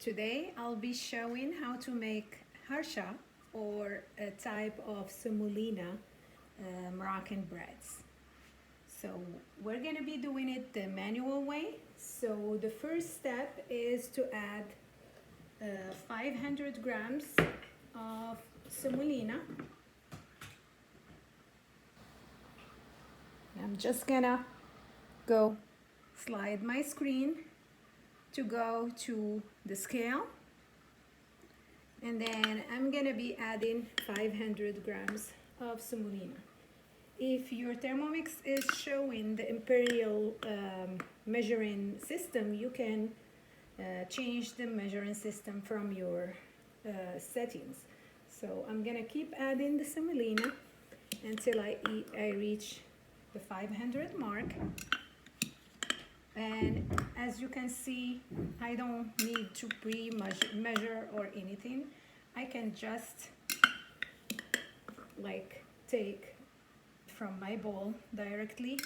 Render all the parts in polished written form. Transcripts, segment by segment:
Today I'll be showing how to make Harcha, or a type of semoulina Moroccan breads. So we're gonna be doing it the manual way. So the first step is to add 500 grams of semoulina. I'm just gonna go slide my screen to go to the scale, and then I'm gonna be adding 500 grams of semoulina. If your Thermomix is showing the imperial measuring system, you can change the measuring system from your settings. So I'm gonna keep adding the semolina until I reach the 500 mark. And as you can see, I don't need to pre-measure or anything. I can just like take from my bowl directly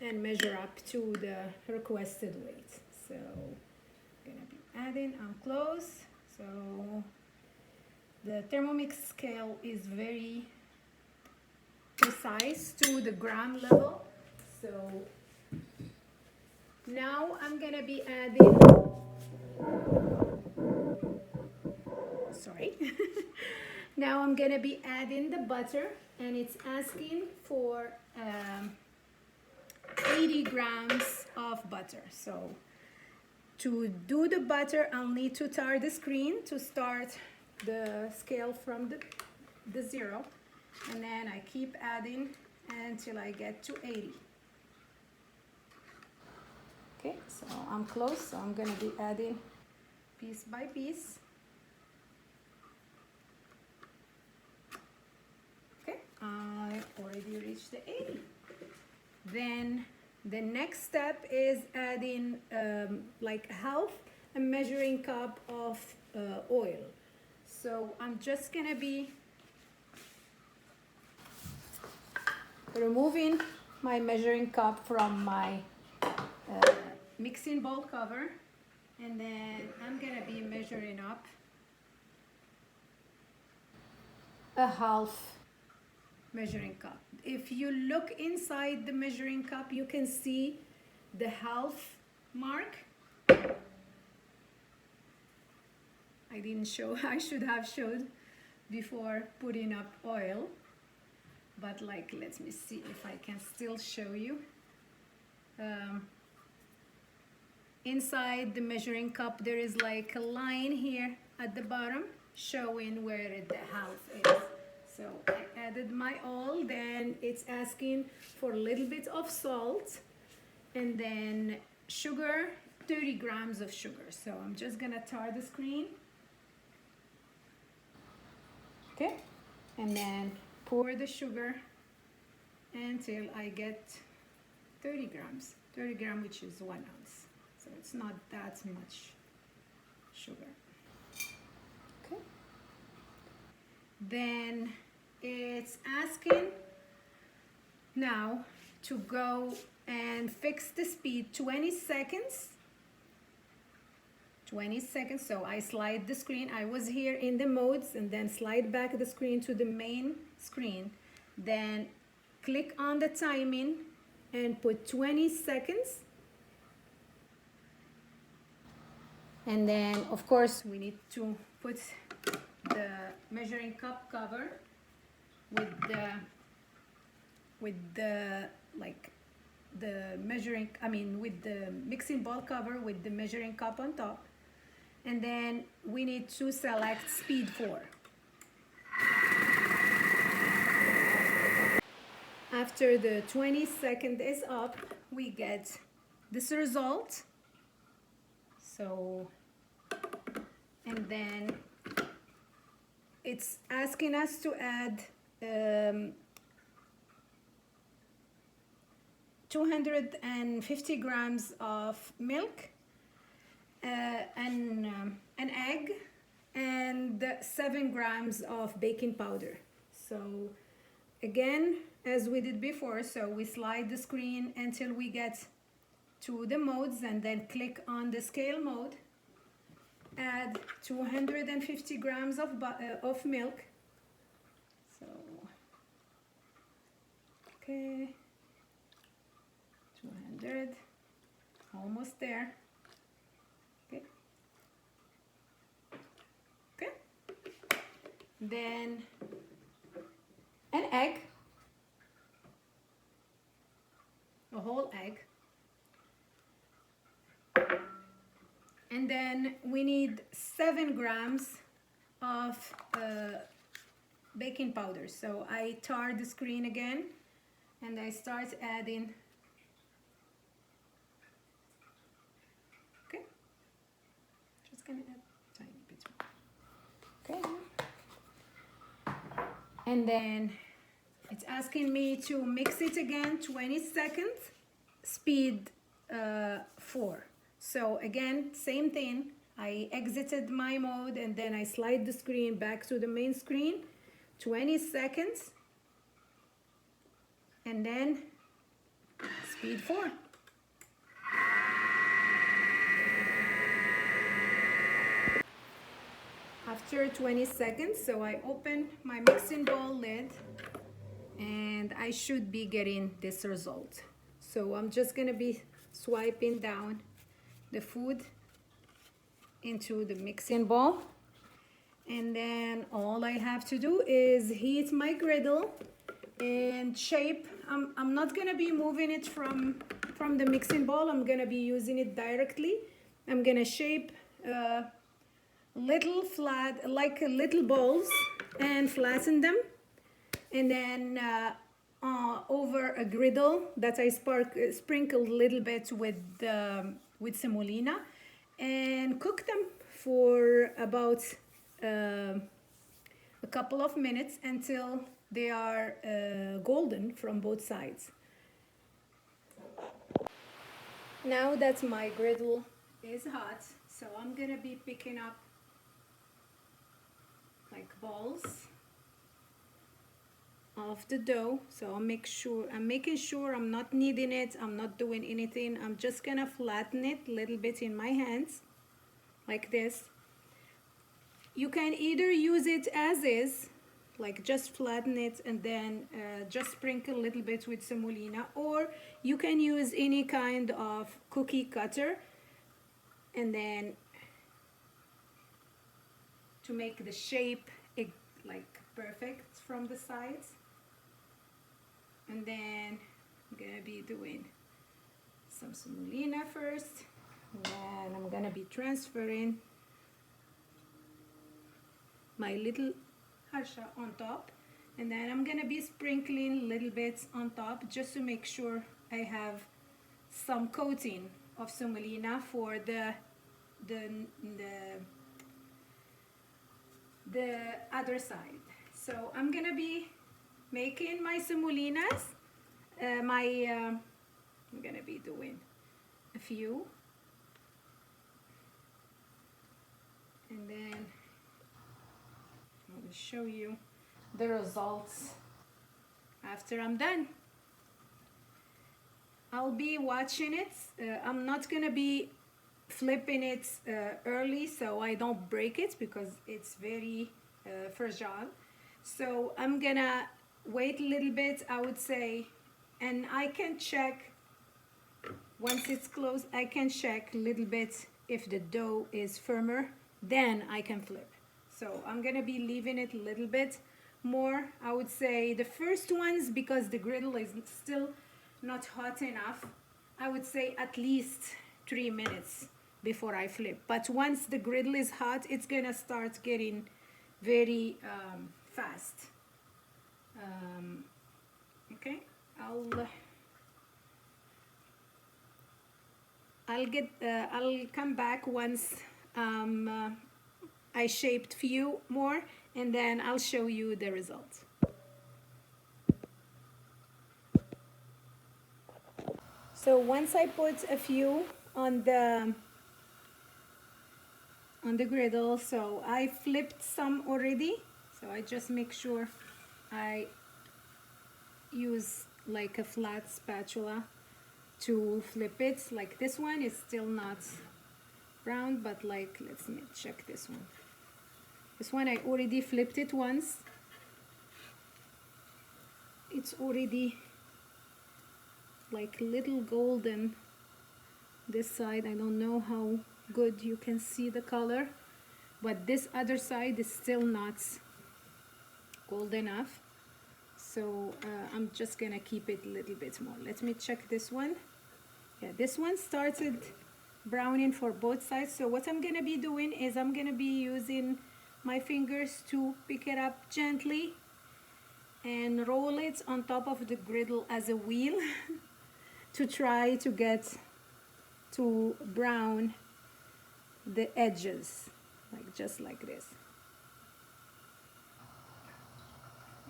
and measure up to the requested weight. So I'm gonna be adding, I'm close. So the Thermomix scale is very precise to the gram level. So now I'm gonna be adding, sorry. Now I'm gonna be adding the butter, and it's asking for 80 grams of butter. So to do the butter, I'll need to tar the screen to start the scale from the zero, and then I keep adding until I get to 80. Okay, so I'm close, so I'm gonna be adding piece by piece. Okay, I already reached the 80. Then the next step is adding like half a measuring cup of oil. So I'm just gonna be removing my measuring cup from my mixing bowl cover, and then I'm gonna be measuring up a half measuring cup. If you look inside the measuring cup, you can see the half mark. I didn't show, I should have showed before putting up oil, but like, let me see if I can still show you. Inside the measuring cup, there is like a line here at the bottom showing where the half is. So I added my oil, then it's asking for a little bit of salt, and then sugar, 30 grams of sugar. So I'm just gonna tar the screen. Okay, and then pour the sugar until I get 30 grams, 30 grams, which is 1 ounce. So it's not that much sugar. Okay. Then it's asking now to go and fix the speed 20 seconds. 20 seconds. So I slide the screen. I was here in the modes, and then slide back the screen to the main screen. Then click on the timing and put 20 seconds. And then, of course, we need to put the measuring cup cover with the mixing bowl cover with the measuring cup on top. And then we need to select speed 4. After the 20 seconds is up, we get this result. So, and then it's asking us to add 250 grams of milk, an egg, and 7 grams of baking powder. So again, as we did before, so we slide the screen until we get to the modes, and then click on the scale mode. add 250 grams of milk. So, okay, 200, almost there. Okay, okay. Then an egg, a whole egg. And then we need 7 grams of baking powder. So I tar the screen again and I start adding. Okay, just gonna add a tiny bit more. Okay, and then it's asking me to mix it again, 20 seconds, speed 4. So again, same thing. I exited my mode and then I slide the screen back to the main screen, 20 seconds, and then speed 4. After 20 seconds, so I open my mixing bowl lid and I should be getting this result. So I'm just gonna be swiping down the food into the mixing bowl, and then all I have to do is heat my griddle and shape. I'm not gonna be moving it from the mixing bowl. I'm gonna be using it directly. I'm gonna shape little flat, like little balls, and flatten them, and then over a griddle that I sprinkled a little bit with semolina, and cook them for about a couple of minutes until they are golden from both sides. Now that my griddle is hot, so I'm gonna be picking up like balls of the dough. So I'm making sure I'm not kneading it, I'm not doing anything. I'm just gonna flatten it a little bit in my hands like this. You can either use it as is, like just flatten it and then just sprinkle a little bit with semolina, or you can use any kind of cookie cutter and then to make the shape like perfect from the sides. And then I'm gonna be doing some semolina first, and then I'm gonna be transferring my little harsha on top, and then I'm gonna be sprinkling little bits on top just to make sure I have some coating of semolina for the other side. So I'm gonna be making my semolinas. I'm gonna be doing a few, and then I'm gonna show you the results after I'm done. I'll be watching it. I'm not gonna be flipping it early so I don't break it because it's very fragile. So I'm gonna wait a little bit, I would say, and I can check once it's closed. I can check a little bit if the dough is firmer, then I can flip. So I'm gonna be leaving it a little bit more. I would say the first ones, because the griddle is still not hot enough, I would say at least 3 minutes before I flip. But once the griddle is hot, it's gonna start getting very fast. Okay, I'll come back once I shaped few more, and then I'll show you the results. So once I put a few on the griddle, so I flipped some already, so I just make sure I use like a flat spatula to flip it. Like this one is still not brown, but like, let's me check this one. This one I already flipped it once. It's already like little golden this side. I don't know how good you can see the color, but this other side is still not gold enough. So I'm just gonna keep it a little bit more. Let me check this one. Yeah, this one started browning for both sides. So what I'm gonna be doing is I'm gonna be using my fingers to pick it up gently and roll it on top of the griddle as a wheel to try to get to brown the edges, like just like this.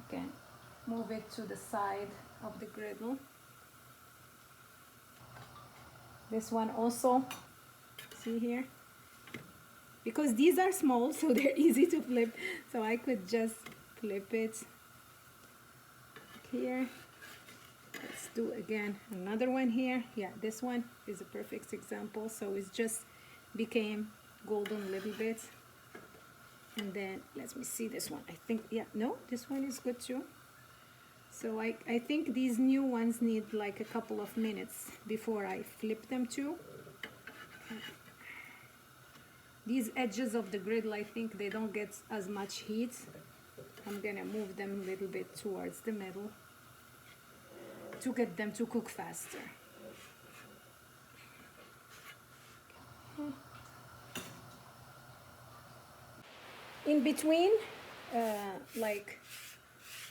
Okay, move it to the side of the griddle. This one also, see here, because these are small, so they're easy to flip, so I could just flip it here. Let's do again another one here. Yeah, this one is a perfect example. So it's just became golden a little bit. And then let me see this one. I think, yeah, no, this one is good too. So I think these new ones need like a couple of minutes before I flip them too. These edges of the griddle, I think they don't get as much heat. I'm gonna move them a little bit towards the middle to get them to cook faster. In between, like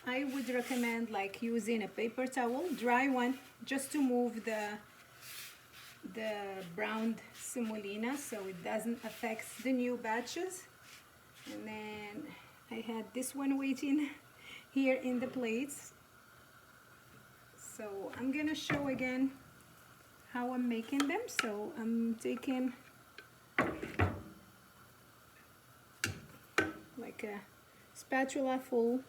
I would recommend like using a paper towel, dry one, just to move the browned semolina so it doesn't affect the new batches. And then I had this one waiting here in the plates. So I'm gonna show again how I'm making them. So I'm taking like a spatula full.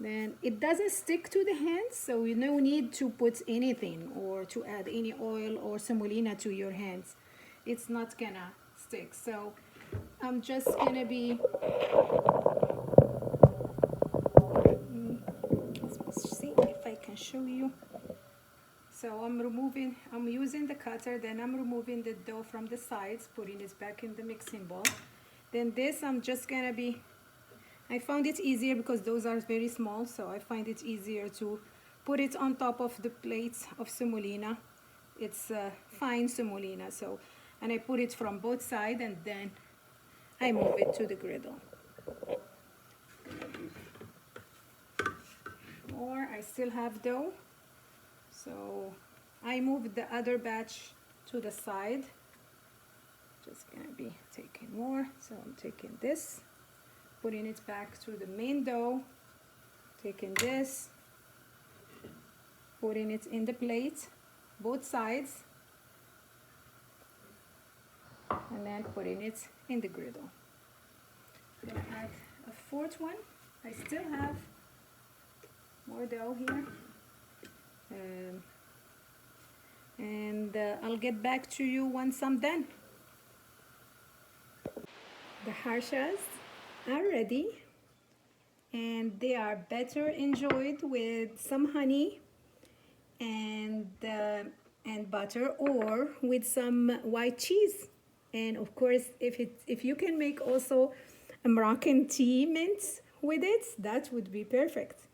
Then it doesn't stick to the hands, so you no need to put anything or to add any oil or semolina to your hands. It's not gonna stick. So I'm just gonna be let's see if I can show you. So I'm using the cutter, then I'm removing the dough from the sides, putting it back in the mixing bowl. Then this I'm just gonna be, I found it easier because those are very small, so I find it easier to put it on top of the plates of semolina. It's fine semolina, so, and I put it from both sides and then I move it to the griddle. Or I still have dough, so I moved the other batch to the side. Just gonna be taking more, so I'm taking this, putting it back to the main dough, taking this, putting it in the plate, both sides, and then putting it in the griddle. I'm gonna add a fourth one. I still have more dough here. And I'll get back to you once I'm done. The harchas are ready, and they are better enjoyed with some honey and butter, or with some white cheese. And of course, if you can make also a Moroccan tea mint with it, that would be perfect.